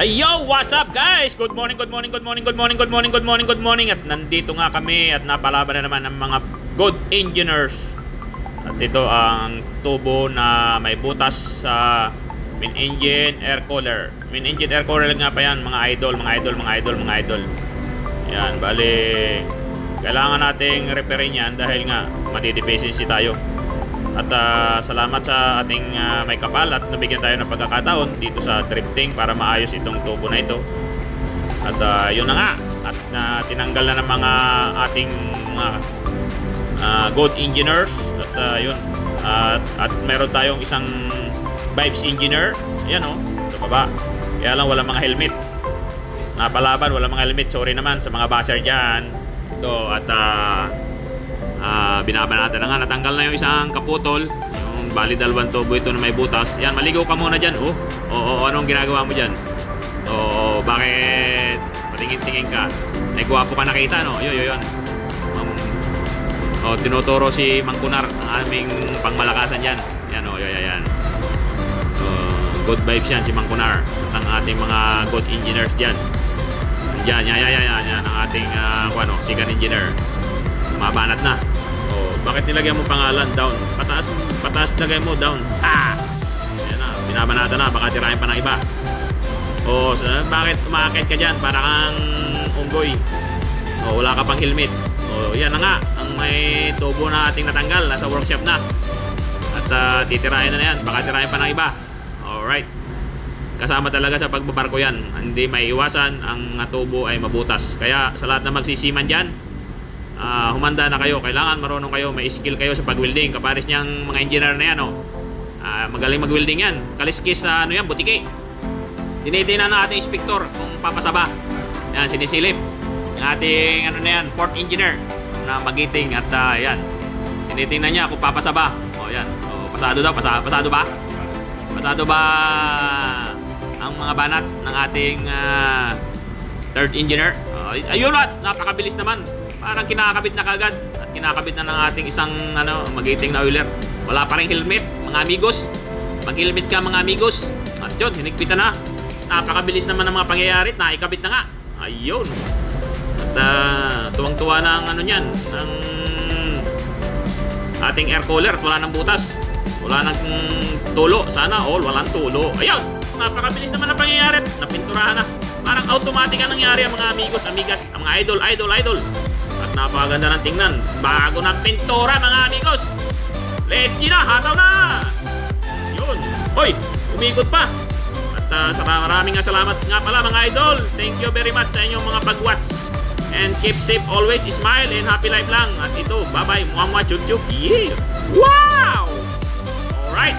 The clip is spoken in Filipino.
Yo, what's up guys? Good morning, good morning, good morning, good morning, good morning, good morning, good morning. At nandito nga kami at napalaban na naman ng mga good engineers. At ito ang tubo na may butas sa main engine air cooler. Main engine air cooler nga pa yan, mga idol, mga idol, mga idol, mga idol. Yan, bali kailangan nating repairin yan dahil nga madi-deficiency tayo. At salamat sa ating may kapal at nabigyan tayo ng pagkakataon dito sa drifting para maayos itong tubo na ito. At yun na nga, at tinanggal na ng mga ating mga good engineers. At yun, at meron tayong isang vibes engineer. Yan o, sa baba. Kaya lang wala mga helmet. Napalaban, wala mga helmet. Sorry naman sa mga basher dyan. Ito, at binabanatan na nga, natanggal na yung isang kaputol, yung bali dalawang tubo ito na may butas. Yan, maligaw ka muna dyan. Anong ginagawa mo dyan? Bakit patingin-tingin ka? May gwapo ka nakita, no? Yun. Tinuturo si Mang Kunar ang aming pangmalakasan dyan. Yan, yan. Good vibes yan si Mang Kunar at ang ating mga good engineers dyan. Yan ang ating sikan engineer. Mabanat na. Bakit nilagyan mo pangalan down? Pataas nilagay mo down. Ayan na, binabanata na, baka tirahin pa ng iba. Bakit umakit ka dyan? Para kang unggoy. Wala ka pang helmet. Yan na nga, ang may tubo na ating natanggal, nasa workshop na. At titirahin na yan, baka tirahin pa ng iba. Alright. Kasama talaga sa pagbabarko yan. Hindi may iwasan, ang tubo ay mabutas. Kaya sa lahat na magsisiman dyan, humanda na kayo. Kailangan marunong kayo, may skill kayo sa pag-welding. Kapares niyang mga engineer na yan, magaling mag-welding yan. Kaliskis sa butike. Tinitingnan na ating inspector kung papasaba. Yan, sinisilip yung ating port engineer na magiting. At yan, tinitingnan niya kung papasaba. Yan, pasado daw, pasado ba? Pasado ba ang mga banat ng ating third engineer? Ayun at napakabilis naman. Parang kinakabit na kagad at kinakabit na ng ating isang magiting na oiler. Wala pa rin helmet, mga amigos. Mag-helmet ka, mga amigos. At yun, hinigpitan na. Napakabilis naman ng mga pangyayari at naikabit na nga. Ayun. At tuwang-tuwa na ang niyan, ng ating air cooler. Wala nang butas. Wala nang tulo. Sana all walang tulo. Ayun, napakabilis naman ang pangyayari. Napinturahan na. Parang automatic ang nangyari ang mga amigos, amigas, ang mga idol. At napakaganda ng tingnan. Bago ng pintura, mga amigos. Leggy na, hataw na. Yun. Hoy, umikot pa. At maraming salamat nga pala, mga idol. Thank you very much sa inyong mga pag-watch. And keep safe always, smile and happy life lang. At ito, bye-bye, muamwa, chuk-chuk. Yeah. Wow! Alright.